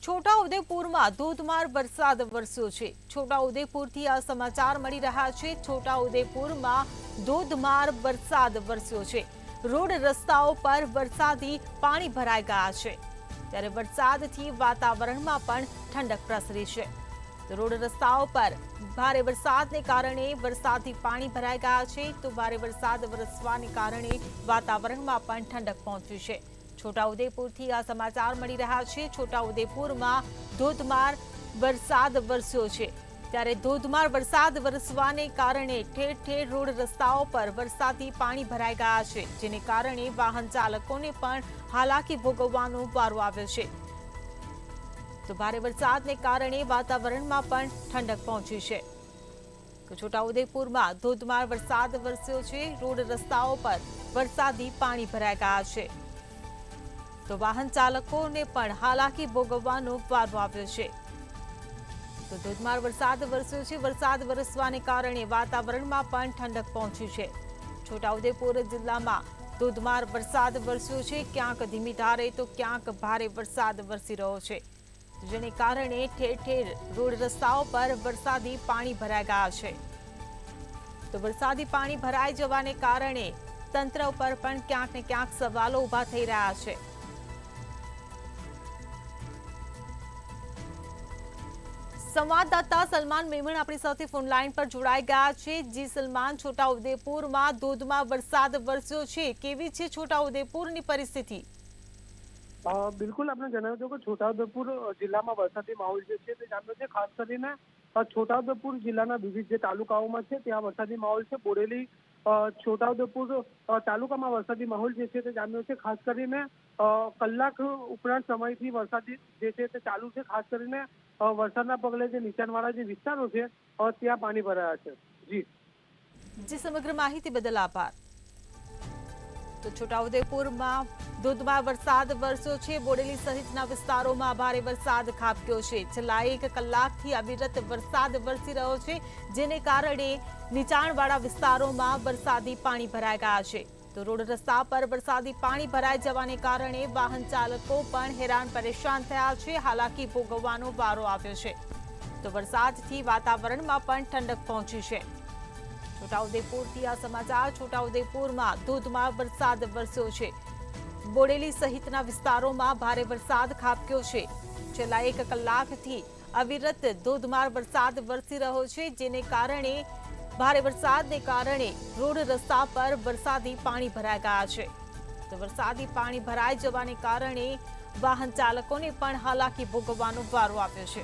છોટાઉદેપુરમાં ધોધમાર વરસાદ વરસ્યો છે। છોટાઉદેપુરથી આ સમાચાર મળી રહ્યા છે। છોટાઉદેપુરમાં ધોધમાર વરસાદ વરસ્યો છે। રોડ રસ્તાઓ પર વરસાદી પાણી ભરાઈ ગયા છે। ત્યારે વરસાદથી વાતાવરણમાં પણ ઠંડક પ્રસરી છે। રોડ રસ્તાઓ પર ભારે વરસાદને કારણે વરસાદી પાણી ભરાઈ ગયા છે। તો ભારે વરસાદ વરસવાને કારણે વાતાવરણમાં પણ ઠંડક પહોંચી છે। છોટાઉદેપુરથી આ સમાચાર મળી રહ્યા છે। છોટાઉદેપુરમાં ધોધમાર વરસાદ વરસ્યો છે। ત્યારે ધોધમાર વરસાદ વરસવાને કારણે ઠેર ઠેર રોડ રસ્તાઓ પર વરસાદી પાણી ભરાઈ ગયા છે, જેને કારણે વાહન ચાલકોને પણ હાલાકી ભોગવવાનો વારો આવ્યો છે। તો ભારે વરસાદને કારણે વાતાવરણમાં પણ ઠંડક પહોંચી છે। તો છોટાઉદેપુરમાં ધોધમાર વરસાદ વરસ્યો છે। રોડ રસ્તાઓ પર વરસાદી પાણી ભરાઈ ગયા છે। તો વાહન ચાલકોને પણ હાલાકી ભોગવવાનો વારો આવ્યો છે। તો ધોધમાર વરસાદ વરસ્યો છે। વરસાદ વરસવાને કારણે વાતાવરણમાં પણ ઠંડક પહોંચી છે। છોટાઉદેપુર જિલ્લામાં ધોધમાર વરસાદ વરસ્યો છે। ક્યાંક ધીમી ધારે તો ક્યાંક ભારે વરસાદ વરસી રહ્યો છે, જેને કારણે ઠેર ઠેર રોડ રસ્તાઓ પર વરસાદી પાણી ભરાઈ ગયા છે। તો વરસાદી પાણી ભરાઈ જવાને કારણે તંત્ર ઉપર પણ ક્યાંક ને ક્યાંક સવાલો ઉભા થઈ રહ્યા છે। સંવાદદાતા સલમાન મેમણ આપણી સાથે ફોન લાઈન પર જોડાઈ ગયા છે। જી સલમાન, છોટાઉદેપુરમાં ધોધમાર વરસાદ વરસ્યો છે, કેવી છે છોટાઉદેપુરની પરિસ્થિતિ? બિલકુલ, આપણે જણાવ્યું હતું કે છોટાઉદેપુર જિલ્લામાં વરસાદી માહોલ જે છે તે જામ્યો છે। ખાસ કરીને છોટાઉદેપુર જિલ્લાના વિવિધ જે તાલુકાઓમાં છે ત્યાં વરસાદી માહોલ છે। બોડેલી, છોટાઉદેપુર તાલુકામાં વરસાદી માહોલ જે છે તે જામ્યો છે। ખાસ કરીને કલાક ઉપરાંત સમયથી વરસાદી જે છે તે ચાલુ છે। ખાસ કરીને વરસાદના પગલે જે નીચાણવાળા જે વિસ્તારો છે ત્યાં પાણી ભરાયા છે। જી, સમગ્ર માહિતી બદલ આભાર। તો છોટાઉદેપુરમાં ધોધમાર વરસાદ વરસ્યો છે। બોડેલી સહિતના વિસ્તારોમાં ભારે વરસાદ ખાબક્યો છે। છેલ્લા 1 કલાકથી અવિરત વરસાદ વરસી રહ્યો છે, જેને કારણે નીચાણવાળા વિસ્તારોમાં વરસાદી પાણી ભરાઈ ગયા છે। તો રોડ રસ્તા પર વરસાદી પાણી ભરાઈ જવાને કારણે વાહન ચાલકો પણ હેરાન પરેશાન થયા છે, હાલાકી ભોગવવાનો વારો આવ્યો છે। તો વરસાદથી વાતાવરણમાં પણ ઠંડક પહોંચી છે। છોટાઉદેપુરથી આ સમાચાર। છોટાઉદેપુરમાં ધોધમાર વરસાદ વરસ્યો છે। બોડેલી સહિતના વિસ્તારોમાં ભારે વરસાદ ખાબક્યો છે। છેલ્લા 1 કલાકથી અવિરત ધોધમાર વરસાદ વરસી રહ્યો છે, જેને કારણે ભારે વરસાદને કારણે રોડ રસ્તા પર વરસાદી પાણી ભરાઈ ગયા છે। તો વરસાદી પાણી ભરાઈ જવાને કારણે વાહન ચાલકોને પણ હાલાકી ભોગવવાનો વારો આવ્યો છે।